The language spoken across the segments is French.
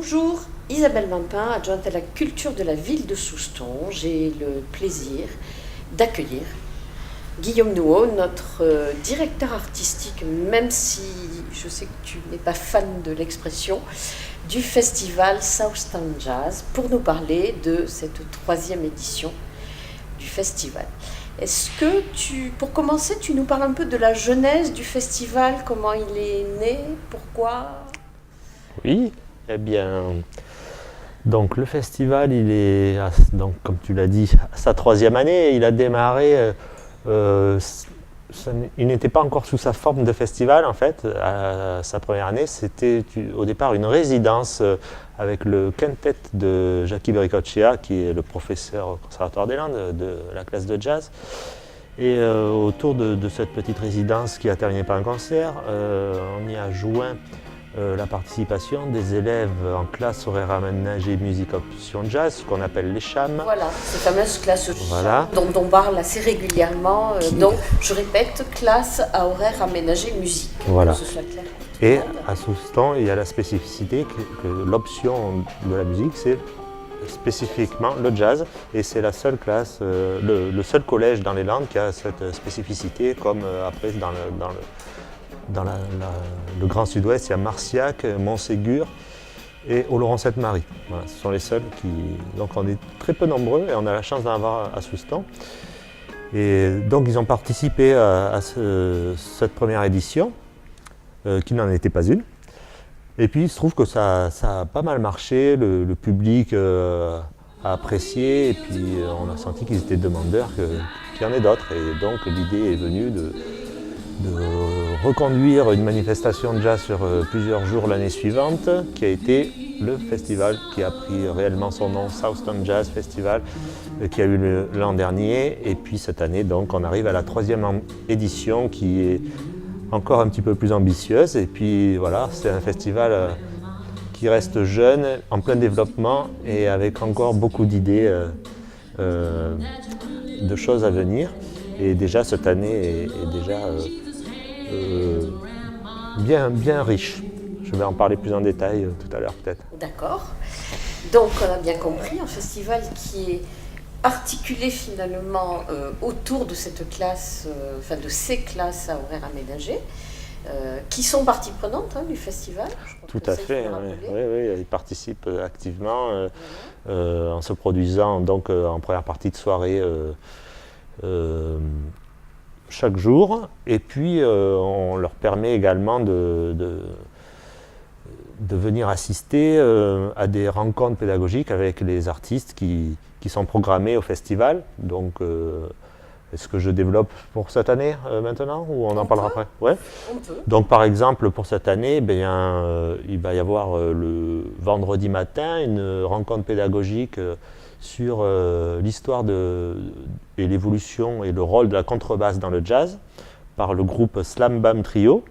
Bonjour, Isabelle Mampin, adjointe à la culture de la ville de Souston. J'ai le plaisir d'accueillir Guillaume Nouhaud, notre directeur artistique, même si je sais que tu n'es pas fan de l'expression, du festival Southtown Jazz, pour nous parler de cette 3e édition du festival. Est-ce que pour commencer, tu nous parles un peu de la genèse du festival, comment il est né, pourquoi? Oui, eh bien, donc le festival, il est, donc, comme tu l'as dit, à sa 3e année. Il a démarré, il n'était pas encore sous sa forme de festival en fait. À sa première année, c'était au départ une résidence avec le quintet de Jackie Bericoccia, qui est le professeur au Conservatoire des Landes de la classe de jazz. Et autour de cette petite résidence qui a terminé par un concert, on y a joint la participation des élèves en classe horaire aménagée musique option jazz, ce qu'on appelle les CHAM. Voilà, ces fameuses classes Voilà. dont on parle assez régulièrement. Donc, je répète, classe à horaire aménagé musique. Voilà. Que ce soit clair. Et à Souston, il y a la spécificité que l'option de la musique, c'est spécifiquement le jazz. Et c'est la seule classe, le seul collège dans les Landes qui a cette spécificité, comme après dans le Grand Sud-Ouest, il y a Marciac, Montségur et Oloron-Sainte-Marie. Voilà, ce sont les seuls qui... Donc on est très peu nombreux et on a la chance d'en avoir à Souston. Et donc ils ont participé à cette première édition, qui n'en était pas une. Et puis il se trouve que ça a pas mal marché, le public a apprécié, et puis on a senti qu'ils étaient demandeurs qu'il y en ait d'autres. Et donc l'idée est venue de reconduire une manifestation de jazz sur plusieurs jours l'année suivante, qui a été le festival qui a pris réellement son nom, Southtown Jazz Festival, qui a eu l'an dernier. Et puis cette année, donc, on arrive à la 3e édition qui est encore un petit peu plus ambitieuse. Et puis voilà, c'est un festival qui reste jeune, en plein développement et avec encore beaucoup d'idées de choses à venir. Et déjà cette année est déjà bien riche. Je vais en parler plus en détail tout à l'heure peut-être. D'accord. Donc on a bien compris, un festival qui est articulé finalement autour de cette classe, de ces classes à horaire aménagé, qui sont partie prenante du festival. Tout à fait, oui, ils participent activement en se produisant donc en première partie de soirée chaque jour, et puis on leur permet également de venir assister à des rencontres pédagogiques avec les artistes qui sont programmés au festival. Donc, est-ce que je développe pour cette année maintenant, ou on en parlera après? Ouais. On peut. Donc par exemple, pour cette année, il va y avoir le vendredi matin une rencontre pédagogique sur l'histoire et l'évolution et le rôle de la contrebasse dans le jazz par le groupe Slam Bam Trio.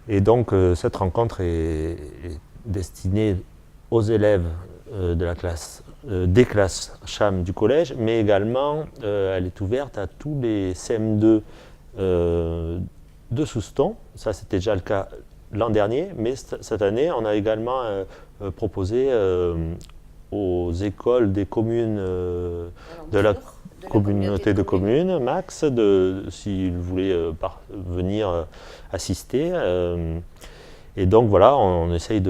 Et donc cette rencontre est destinée aux élèves de la classe, des classes CHAM du collège, mais également elle est ouverte à tous les CM2 de Souston. Ça, c'était déjà le cas l'an dernier, mais cette année, on a également proposé aux écoles des communes de la communauté de communes, max, s'ils voulaient venir assister. Et donc voilà, on essaye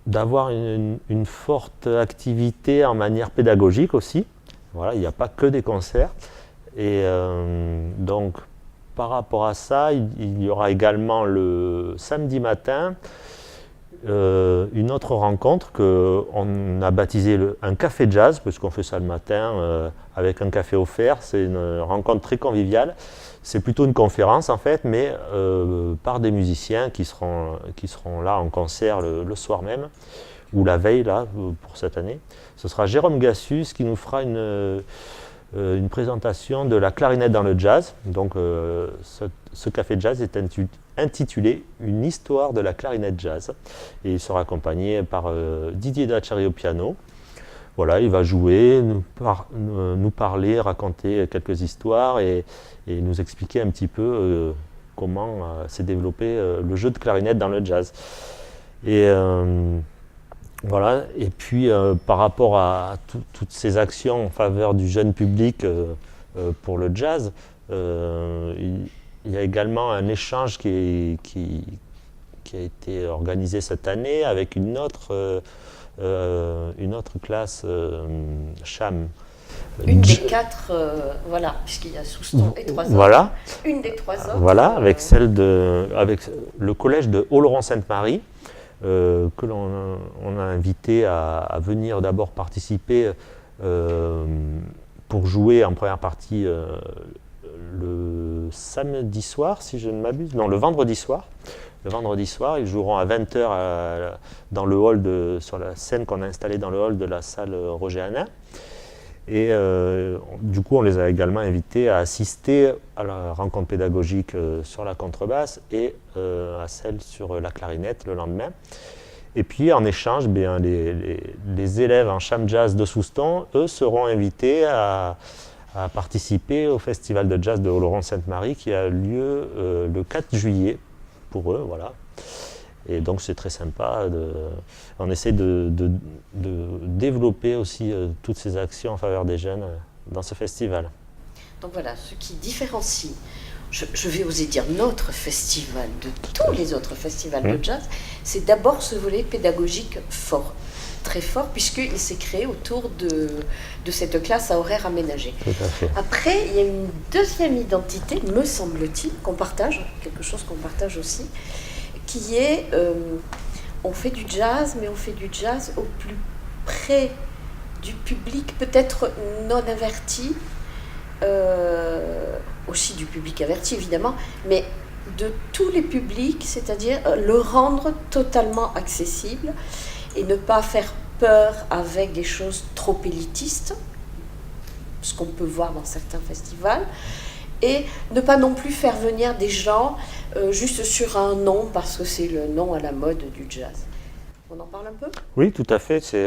d'avoir une forte activité en manière pédagogique aussi. Voilà, il n'y a pas que des concerts. Et donc par rapport à ça, il y aura également le samedi matin une autre rencontre qu'on a baptisée un café jazz, parce qu'on fait ça le matin avec un café offert. C'est une rencontre très conviviale. C'est plutôt une conférence en fait, mais par des musiciens qui seront là en concert le soir même, ou la veille là, pour cette année. Ce sera Jérôme Gassus qui nous fera une présentation de la clarinette dans le jazz. Donc ce café jazz est intitulé « Une histoire de la clarinette jazz ». Et il sera accompagné par Didier Dachary au piano. Voilà, il va jouer, nous parler, raconter quelques histoires et nous expliquer un petit peu comment s'est développé le jeu de clarinette dans le jazz. Et voilà. Et puis par rapport à toutes ces actions en faveur du jeune public pour le jazz, il y a également un échange qui a été organisé cette année avec une autre classe, Cham. Une des quatre, voilà, puisqu'il y a Souston et 3 hommes. Voilà. Une des 3 autres. Voilà, avec le collège de Oloron-Sainte-Marie, que on a invité à venir d'abord participer pour jouer en première partie le samedi soir, si je ne m'abuse, non, le vendredi soir. Le vendredi soir, ils joueront à 20h dans le hall sur la scène qu'on a installée dans le hall de la salle Roger Hanin. Et du coup, on les a également invités à assister à la rencontre pédagogique sur la contrebasse et à celle sur la clarinette le lendemain. Et puis, en échange, les élèves en cham jazz de Souston, eux, seront invités à participer au festival de jazz de Oloron-Sainte-Marie qui a lieu le 4 juillet pour eux, voilà. Et donc c'est très sympa. On essaie de développer aussi toutes ces actions en faveur des jeunes dans ce festival. Donc voilà, ce qui différencie, je vais oser dire, notre festival de tous les autres festivals de jazz, c'est d'abord ce volet pédagogique fort, très fort, puisqu'il s'est créé autour de cette classe à horaire aménagé. Tout à fait. Après, il y a une deuxième identité, me semble-t-il, qu'on partage, quelque chose qu'on partage aussi, qui est, on fait du jazz, mais on fait du jazz au plus près du public, peut-être non averti, aussi du public averti évidemment, mais de tous les publics, c'est-à-dire le rendre totalement accessible et ne pas faire peur avec des choses trop élitistes, ce qu'on peut voir dans certains festivals, et ne pas non plus faire venir des gens juste sur un nom parce que c'est le nom à la mode du jazz. On en parle un peu ? Oui, tout à fait. C'est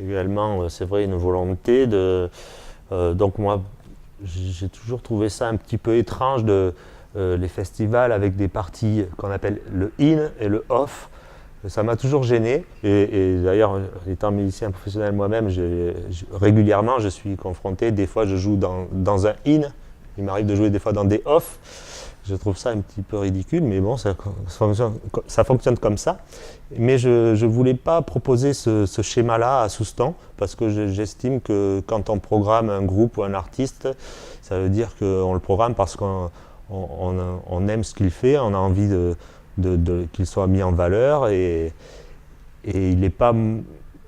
également, c'est vrai, une volonté de... donc moi, j'ai toujours trouvé ça un petit peu étrange les festivals avec des parties qu'on appelle le in et le off. Ça m'a toujours gêné. Et d'ailleurs, étant musicien professionnel moi-même, régulièrement, je suis confronté. Des fois, je joue dans un in. Il m'arrive de jouer des fois dans des off. Je trouve ça un petit peu ridicule, mais bon, ça fonctionne comme ça. Mais je ne voulais pas proposer ce schéma-là à Souston, parce que j'estime que quand on programme un groupe ou un artiste, ça veut dire qu'on le programme parce qu'on aime ce qu'il fait, on a envie qu'il soit mis en valeur, et il n'est pas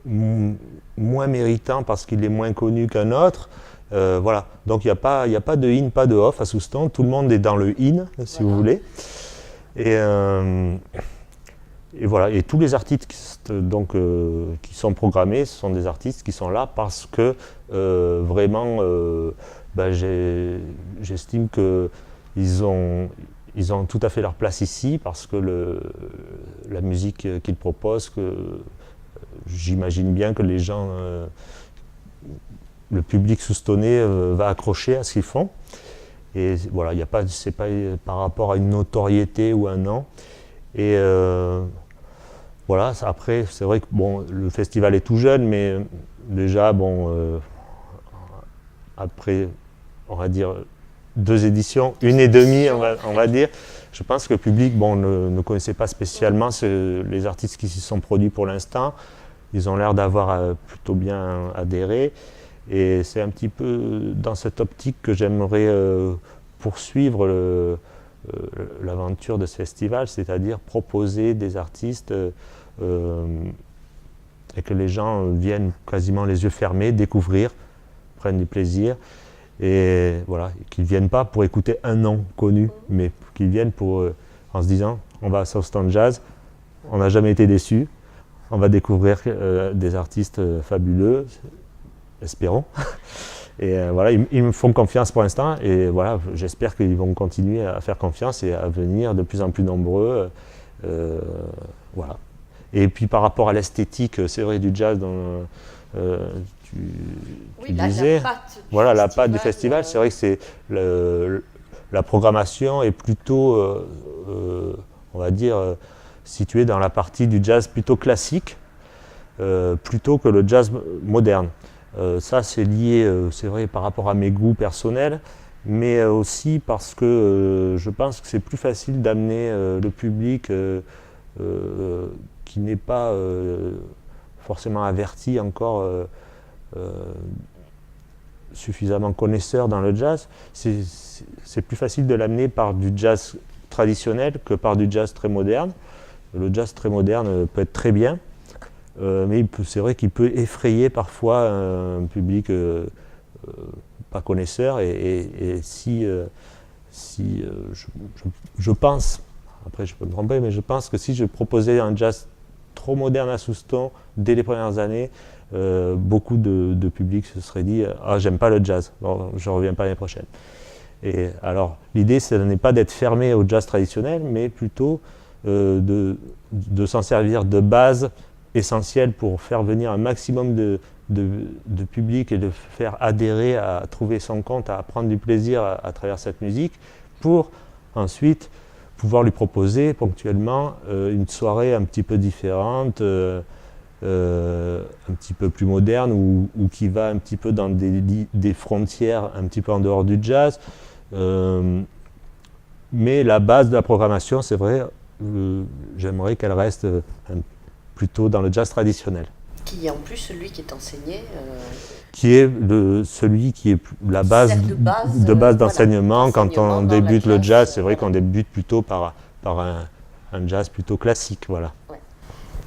moins méritant parce qu'il est moins connu qu'un autre. Voilà, donc il n'y a pas de in, pas de off à Souston, tout le monde est dans le in, si vous voulez. Et voilà, et tous les artistes donc, qui sont programmés, ce sont des artistes qui sont là parce que vraiment, j'estime qu'ils ont tout à fait leur place ici, parce que la musique qu'ils proposent, j'imagine bien que les gens... le public soustonnais va accrocher à ce qu'ils font. Et voilà, c'est pas par rapport à une notoriété ou un nom. Et voilà, après, c'est vrai que bon, le festival est tout jeune, mais déjà, après, on va dire, 2 éditions, 1,5, on va dire, je pense que le public ne connaissait pas spécialement les artistes qui s'y sont produits pour l'instant. Ils ont l'air d'avoir plutôt bien adhéré. Et c'est un petit peu dans cette optique que j'aimerais poursuivre l'aventure de ce festival, c'est-à-dire proposer des artistes et que les gens viennent quasiment les yeux fermés, découvrir, prennent du plaisir, et voilà, qu'ils ne viennent pas pour écouter un nom connu, mais qu'ils viennent en se disant on va à Souston Jazz, on n'a jamais été déçus, on va découvrir des artistes fabuleux, espérons. Et voilà, ils me font confiance pour l'instant, et voilà, j'espère qu'ils vont continuer à faire confiance et à venir de plus en plus nombreux. Voilà. Et puis par rapport à l'esthétique, c'est vrai, du jazz, tu disais, la patte du festival, c'est vrai que c'est la programmation est plutôt, on va dire, situé dans la partie du jazz plutôt classique, plutôt que le jazz moderne. Ça, c'est lié, c'est vrai, par rapport à mes goûts personnels, mais aussi parce que je pense que c'est plus facile d'amener le public qui n'est pas forcément averti encore, suffisamment connaisseur dans le jazz. C'est plus facile de l'amener par du jazz traditionnel que par du jazz très moderne. Le jazz très moderne peut être très bien, mais c'est vrai qu'il peut effrayer parfois un public pas connaisseur. Et si je pense, après je peux me tromper, mais je pense que si je proposais un jazz trop moderne à Soustons dès les premières années, beaucoup de public se serait dit « Ah, j'aime pas le jazz, bon, je reviens pas l'année prochaine ». Et alors, l'idée, ce n'est pas d'être fermé au jazz traditionnel, mais plutôt de s'en servir de base essentielle pour faire venir un maximum de public et de faire adhérer à trouver son compte, à prendre du plaisir à travers cette musique, pour ensuite pouvoir lui proposer ponctuellement une soirée un petit peu différente, un petit peu plus moderne, ou qui va un petit peu dans des frontières un petit peu en dehors du jazz. Mais la base de la programmation, c'est vrai, j'aimerais qu'elle reste plutôt dans le jazz traditionnel. Qui est en plus celui qui est enseigné. Qui est celui qui est la base de base d'enseignement. Voilà, quand on débute le jazz, c'est vrai qu'on débute plutôt par un jazz plutôt classique. Voilà. Ouais.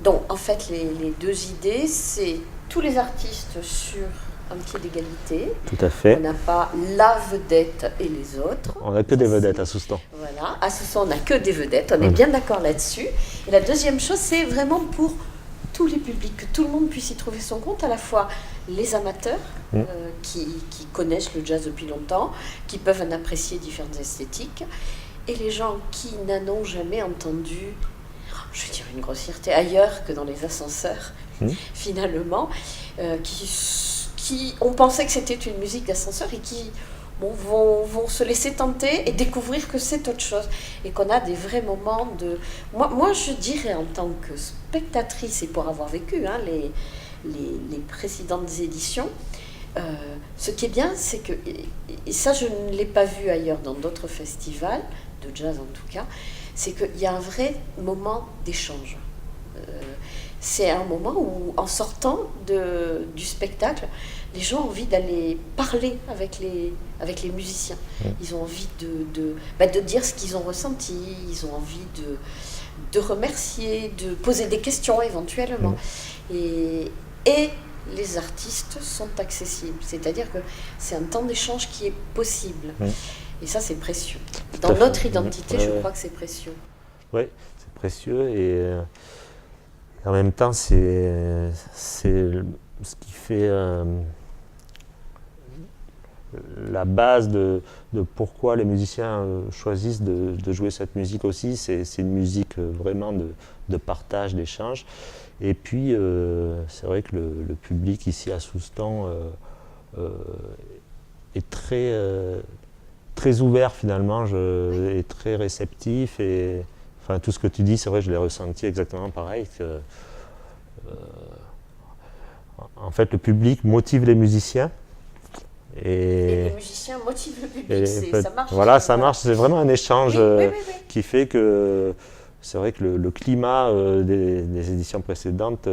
Donc en fait, les deux idées, c'est tous les artistes sur un pied d'égalité. Tout à fait. On n'a pas la vedette et les autres. On n'a que des vedettes à Soustons. Voilà, à Soustons, on n'a que des vedettes, on est bien d'accord là-dessus. Et la deuxième chose, c'est vraiment pour tous les publics, que tout le monde puisse y trouver son compte, à la fois les amateurs qui connaissent le jazz depuis longtemps, qui peuvent en apprécier différentes esthétiques, et les gens qui n'en ont jamais entendu, je vais dire une grossièreté, ailleurs que dans les ascenseurs, finalement, qui ont pensé que c'était une musique d'ascenseur et qui vont se laisser tenter et découvrir que c'est autre chose et qu'on a des vrais moments de... Moi je dirais en tant que spectatrice, et pour avoir vécu les précédentes éditions, ce qui est bien, c'est que, et ça je ne l'ai pas vu ailleurs dans d'autres festivals, de jazz en tout cas, c'est qu'il y a un vrai moment d'échange. C'est un moment où, en sortant du spectacle, les gens ont envie d'aller parler avec les musiciens. Ils ont envie de dire ce qu'ils ont ressenti, ils ont envie de remercier, de poser des questions éventuellement. Et les artistes sont accessibles, c'est-à-dire que c'est un temps d'échange qui est possible. Et ça, c'est précieux. Dans notre identité, je crois que c'est précieux. Oui, c'est précieux et en même temps, c'est ce qui fait la base de pourquoi les musiciens choisissent de jouer cette musique aussi. C'est une musique vraiment de partage, d'échange. Et puis, c'est vrai que le public ici à Soustons est très ouvert finalement, est très réceptif. Et enfin, tout ce que tu dis, c'est vrai, je l'ai ressenti exactement pareil. En fait, le public motive les musiciens. Et les musiciens motivent le public, ça marche. Voilà, ça marche, c'est vraiment un échange qui fait que c'est vrai que le climat des éditions précédentes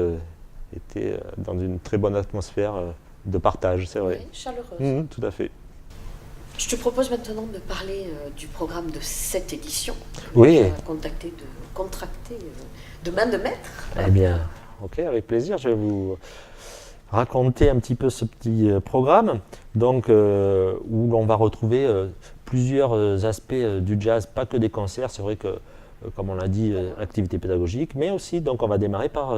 était dans une très bonne atmosphère de partage, c'est vrai. Oui, chaleureuse. Tout à fait. Je te propose maintenant de parler du programme de cette édition. Oui. Contracté de main de maître. Eh bien, ok, avec plaisir, je vais vous raconter un petit peu ce petit programme, donc, où l'on va retrouver plusieurs aspects du jazz, pas que des concerts, c'est vrai que, comme on l'a dit, activité pédagogique, mais aussi, donc, on va démarrer par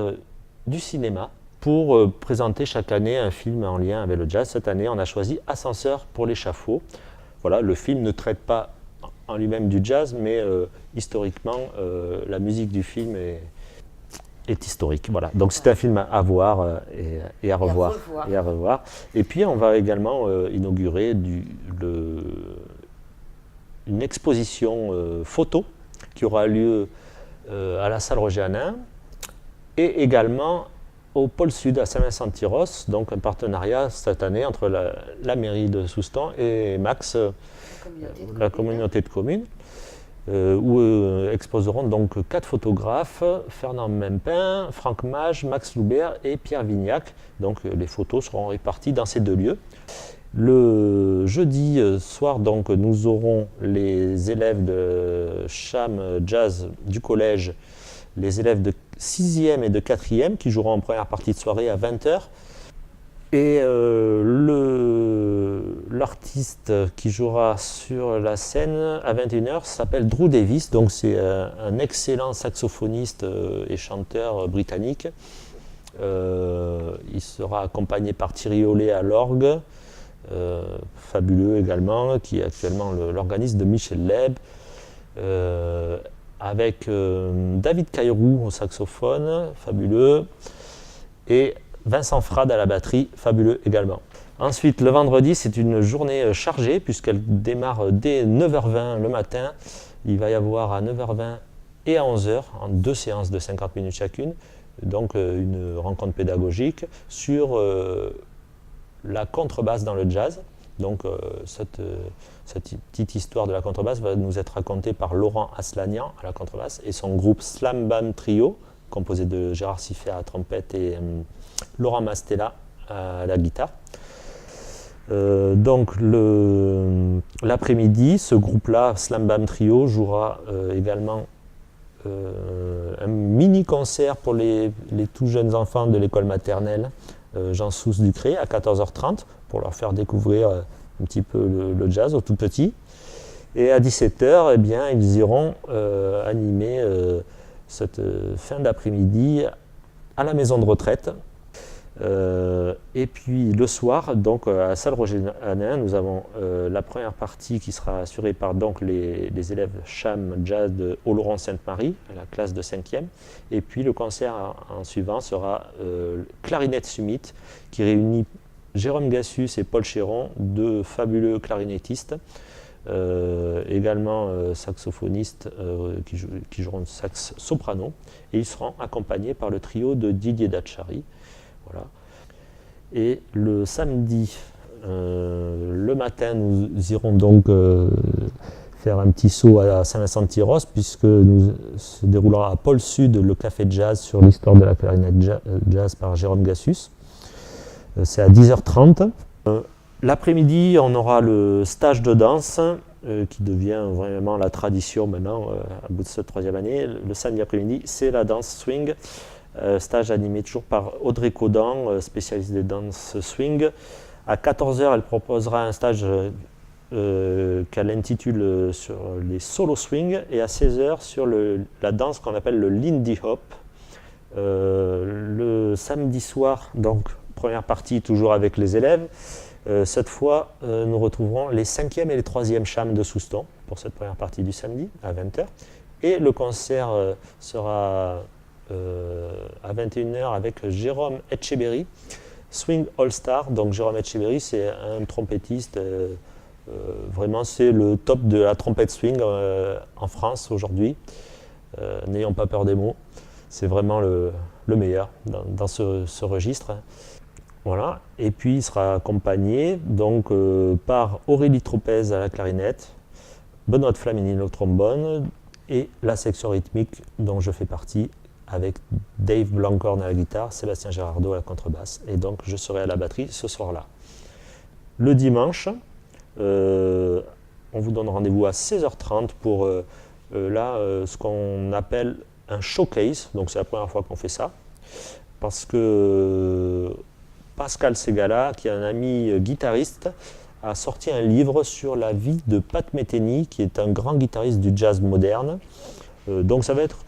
du cinéma pour présenter chaque année un film en lien avec le jazz. Cette année, on a choisi Ascenseur pour l'échafaud. Voilà, le film ne traite pas en lui-même du jazz, mais historiquement, la musique du film est historique. Voilà. Donc c'est un film à voir et à revoir. Et puis on va également inaugurer une exposition photo qui aura lieu à la salle Roger Hanin, et également au pôle sud à Saint-Vincent-de-Tyrosse, donc un partenariat cette année entre la mairie de Soustons et Max, la communauté de communes, où exposeront donc 4 photographes, Fernand Mempin, Franck Mage, Max Loubert et Pierre Vignac. Donc les photos seront réparties dans ces 2 lieux. Le jeudi soir, donc, nous aurons les élèves de cham jazz du collège, les élèves de 6e et de 4e qui joueront en première partie de soirée à 20h. Et l'artiste qui jouera sur la scène à 21h s'appelle Drew Davis, donc c'est un excellent saxophoniste et chanteur britannique. Il sera accompagné par Thierry Ollet à l'orgue, fabuleux également, qui est actuellement l'organiste de Michel Leb, avec David Caïrou au saxophone, fabuleux, et Vincent Frade à la batterie, fabuleux également. Ensuite, le vendredi, c'est une journée chargée puisqu'elle démarre dès 9h20 le matin. Il va y avoir à 9h20 et à 11h, en 2 séances de 50 minutes chacune, donc une rencontre pédagogique sur la contrebasse dans le jazz. Donc cette petite histoire de la contrebasse va nous être racontée par Laurent Aslanian à la contrebasse et son groupe Slam Bam Trio, composé de Gérard Siffert à la trompette et Laurent Mastella à la guitare. Donc l'après-midi, ce groupe-là, Slam Bam Trio, jouera également un mini-concert pour les tout jeunes enfants de l'école maternelle Jean Sous Ducré à 14h30 pour leur faire découvrir un petit peu le jazz aux tout petits. Et à 17h, eh bien, ils iront animer cette fin d'après-midi à la maison de retraite. Et puis le soir, donc à la salle Roger Hanin, nous avons la première partie qui sera assurée par donc les élèves cham jazz de Oloron-Sainte-Marie, la classe de 5e. Et puis le concert en suivant sera Clarinette Summit, qui réunit Jérôme Gassus et Paul Chéron, 2 fabuleux clarinettistes, également saxophonistes qui joueront sax soprano. Et ils seront accompagnés par le trio de Didier Dachary. Voilà. Et le samedi, le matin, nous irons donc faire un petit saut à Saint-Vincent-de-Tyrosse, puisque nous se déroulera à Pôle Sud le café de jazz sur l'histoire de la clarinette jazz par Jérôme Gassus. C'est à 10h30. L'après-midi, on aura le stage de danse qui devient vraiment la tradition maintenant à bout de cette 3e année. Le samedi après-midi, c'est la danse swing. Stage animé toujours par Audrey Caudan, spécialiste des danses swing. À 14h, elle proposera un stage qu'elle intitule sur les solo swing, et à 16h sur la danse qu'on appelle le Lindy Hop. Le samedi soir, donc première partie toujours avec les élèves. Cette fois, nous retrouverons les 5e et les 3e chams de Soustons pour cette première partie du samedi à 20h. Et le concert sera à 21h avec Jérôme Etcheberry, Swing All Star. Donc Jérôme Etcheberry, c'est un trompettiste, vraiment c'est le top de la trompette swing en France aujourd'hui. N'ayons pas peur des mots, c'est vraiment le meilleur dans ce registre. Voilà. Et puis il sera accompagné donc, par Aurélie Tropez à la clarinette, Benoît de Flamini au trombone et la section rythmique dont je fais partie, avec Dave Blancorn à la guitare, Sébastien Gérardeau à la contrebasse. Et donc je serai à la batterie ce soir-là. Le dimanche, on vous donne rendez-vous à 16h30 pour ce qu'on appelle un showcase. Donc c'est la première fois qu'on fait ça. Parce que Pascal Segala, qui est un ami guitariste, a sorti un livre sur la vie de Pat Metheny, qui est un grand guitariste du jazz moderne. Donc ça va être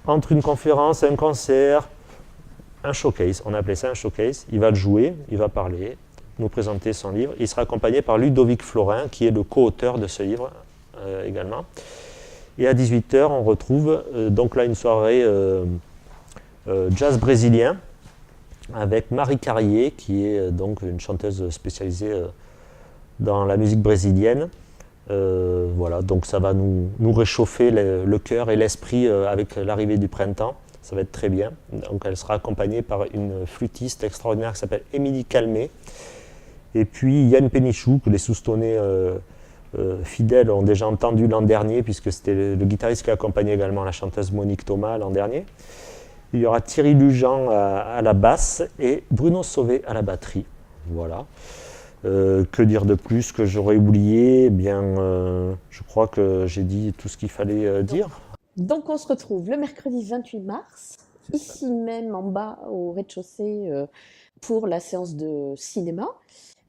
entre une conférence, un concert, un showcase. On a appelé ça un showcase. Il va le jouer, il va parler, nous présenter son livre. Il sera accompagné par Ludovic Florin, qui est le co-auteur de ce livre également. Et à 18h, on retrouve donc là une soirée jazz brésilien avec Marie Carrier, qui est donc une chanteuse spécialisée dans la musique brésilienne. Voilà, donc ça va nous réchauffer le cœur et l'esprit avec l'arrivée du printemps. Ça va être très bien. Donc elle sera accompagnée par une flûtiste extraordinaire qui s'appelle Émilie Calmet. Et puis Yann Pénichou, que les Soustonnais fidèles ont déjà entendu l'an dernier, puisque c'était le guitariste qui a accompagné également la chanteuse Monique Thomas l'an dernier. Il y aura Thierry Lujan à la basse et Bruno Sauvé à la batterie. Voilà. Que dire de plus que j'aurais oublié? Eh bien, je crois que j'ai dit tout ce qu'il fallait dire. Donc on se retrouve le mercredi 28 mars, ici même en bas au rez-de-chaussée pour la séance de cinéma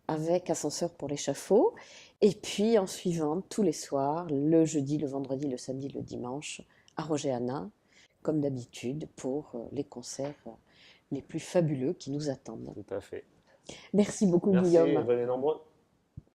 avec ascenseur pour l'échafaud. Et puis en suivant tous les soirs, le jeudi, le vendredi, le samedi, le dimanche, à Roger-Hanna, comme d'habitude, pour les concerts les plus fabuleux qui nous attendent. Tout à fait. Merci beaucoup, Merci, Guillaume. venez nombreux.